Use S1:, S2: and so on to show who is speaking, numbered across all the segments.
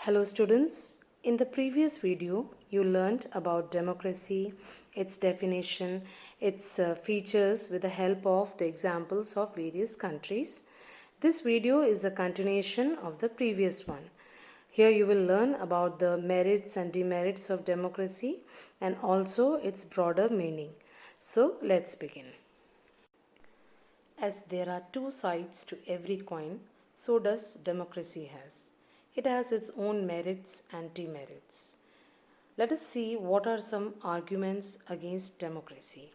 S1: Hello students, in the previous video you learned about democracy, its definition, its features with the help of the examples of various countries. This video is the continuation of the previous one. Here you will learn about the merits and demerits of democracy and also its broader meaning. So let's begin. As there are two sides to every coin, so does democracy has. It has its own merits and demerits. Let us see what are some arguments against democracy.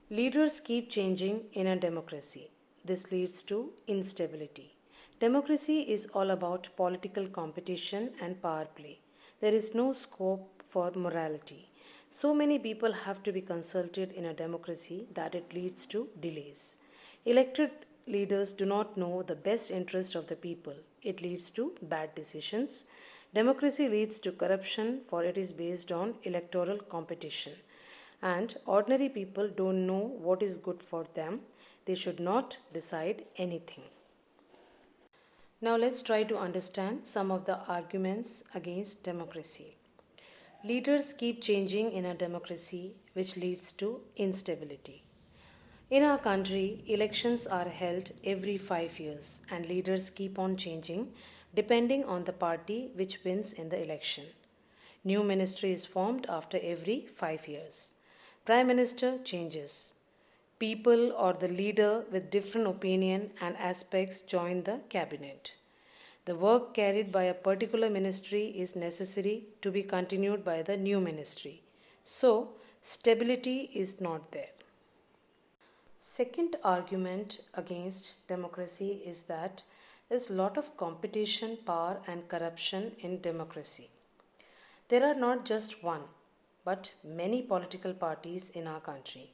S1: Leaders keep changing in a democracy. This leads to instability. Democracy is all about political competition and power play. There is no scope for morality. So many people have to be consulted in a democracy that it leads to delays. Elected leaders do not know the best interest of the people. It leads to bad decisions. Democracy leads to corruption, for it is based on electoral competition. And ordinary people don't know what is good for them. They should not decide anything. Now let's try to understand some of the arguments against democracy. Leaders keep changing in a democracy, which leads to instability. In our country, elections are held every 5 years and leaders keep on changing depending on the party which wins in the election. New ministry is formed after every 5 years. Prime Minister changes. People or the leader with different opinion and aspects join the cabinet. The work carried by a particular ministry is necessary to be continued by the new ministry. So, stability is not there. Second argument against democracy is that there is a lot of competition, power and corruption in democracy. There are not just one, but many political parties in our country.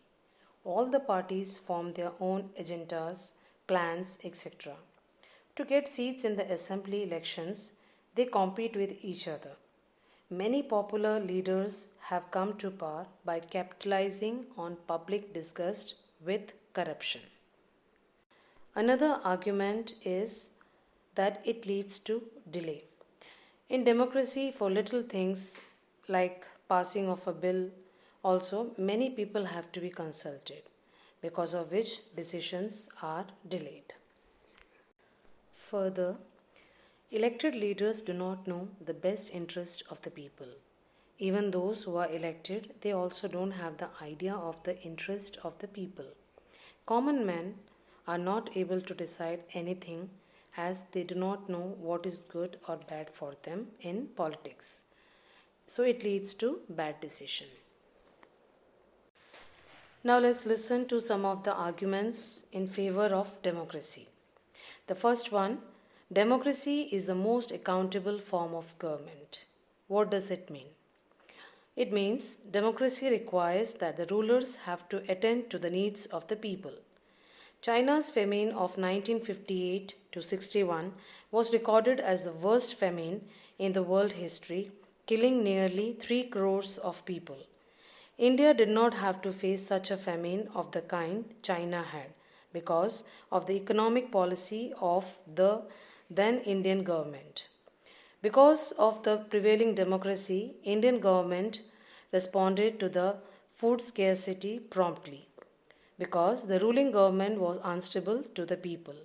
S1: All the parties form their own agendas, plans, etc. To get seats in the assembly elections, they compete with each other. Many popular leaders have come to power by capitalizing on public disgust with corruption. Another argument is that it leads to delay. In democracy, for little things like passing of a bill, also many people have to be consulted, because of which decisions are delayed. Further, elected leaders do not know the best interest of the people. Even those who are elected, they also don't have the idea of the interest of the people. Common men are not able to decide anything as they do not know what is good or bad for them in politics. So it leads to bad decision. Now let's listen to some of the arguments in favor of democracy. The first one, democracy is the most accountable form of government. What does it mean? It means democracy requires that the rulers have to attend to the needs of the people. China's famine of 1958 to 61 was recorded as the worst famine in the world history, killing nearly 3 crores of people. India did not have to face such a famine of the kind China had because of the economic policy of the then Indian government. Because of the prevailing democracy, Indian government responded to the food scarcity promptly because the ruling government was unstable to the people.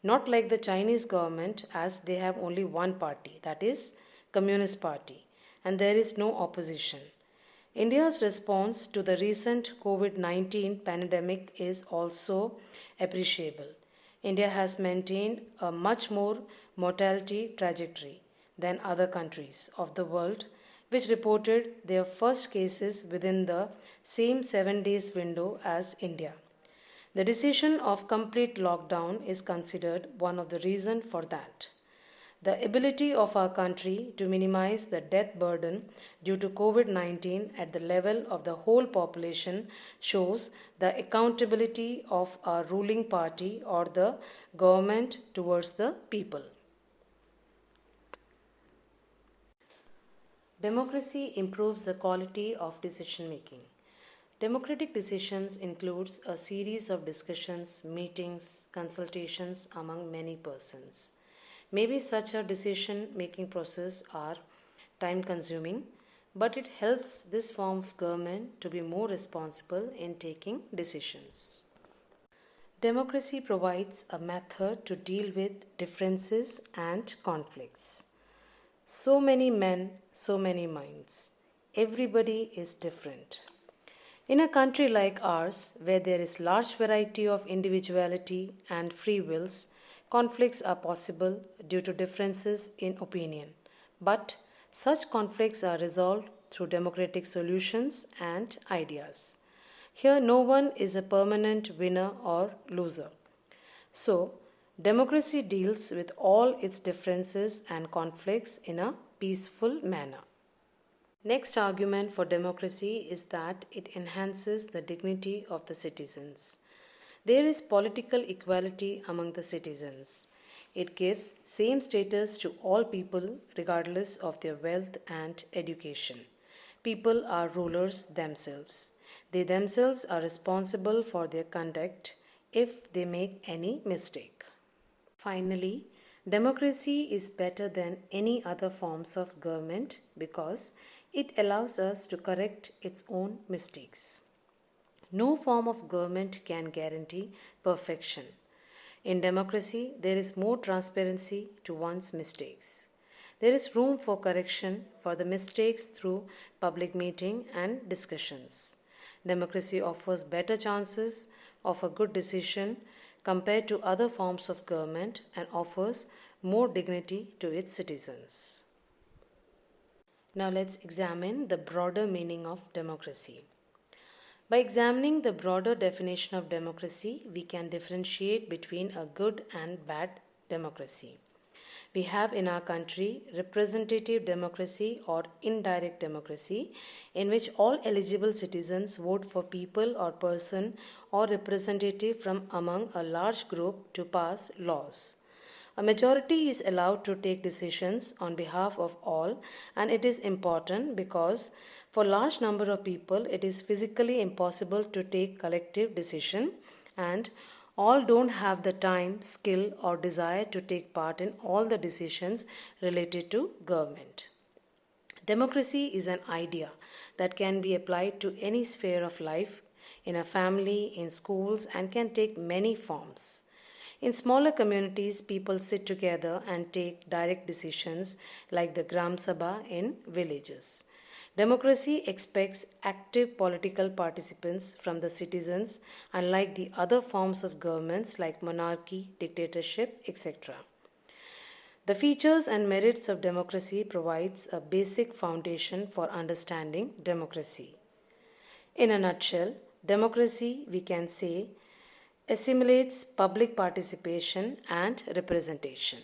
S1: Not like the Chinese government, as they have only one party, that is Communist Party, and there is no opposition. India's response to the recent COVID-19 pandemic is also appreciable. India has maintained a much more mortality trajectory than other countries of the world, which reported their first cases within the same 7 days window as India. The decision of complete lockdown is considered one of the reasons for that. The ability of our country to minimize the death burden due to COVID-19 at the level of the whole population shows the accountability of our ruling party or the government towards the people. Democracy improves the quality of decision making. Democratic decisions includes a series of discussions, meetings, consultations among many persons. Maybe such a decision making process are time consuming, but it helps this form of government to be more responsible in taking decisions. Democracy provides a method to deal with differences and conflicts. So many men, so many minds. Everybody is different. In a country like ours, where there is large variety of individuality and free wills, conflicts are possible due to differences in opinion. But such conflicts are resolved through democratic solutions and ideas. Here, no one is a permanent winner or loser. So, democracy deals with all its differences and conflicts in a peaceful manner. Next argument for democracy is that it enhances the dignity of the citizens. There is political equality among the citizens. It gives same status to all people regardless of their wealth and education. People are rulers themselves. They themselves are responsible for their conduct if they make any mistake. Finally, democracy is better than any other forms of government because it allows us to correct its own mistakes. No form of government can guarantee perfection. In democracy, there is more transparency to one's mistakes. There is room for correction for the mistakes through public meeting and discussions. Democracy offers better chances of a good decision compared to other forms of government and offers more dignity to its citizens. Now let's examine the broader meaning of democracy. By examining the broader definition of democracy, we can differentiate between a good and bad democracy. We have in our country representative democracy or indirect democracy, in which all eligible citizens vote for people or person or representative from among a large group to pass laws. A majority is allowed to take decisions on behalf of all, and it is important because for large number of people it is physically impossible to take collective decision, and all don't have the time, skill or desire to take part in all the decisions related to government. Democracy is an idea that can be applied to any sphere of life, in a family, in schools, and can take many forms. In smaller communities, people sit together and take direct decisions like the Gram Sabha in villages. Democracy expects active political participants from the citizens, unlike the other forms of governments like monarchy, dictatorship, etc. The features and merits of democracy provides a basic foundation for understanding democracy. In a nutshell, democracy, we can say, assimilates public participation and representation.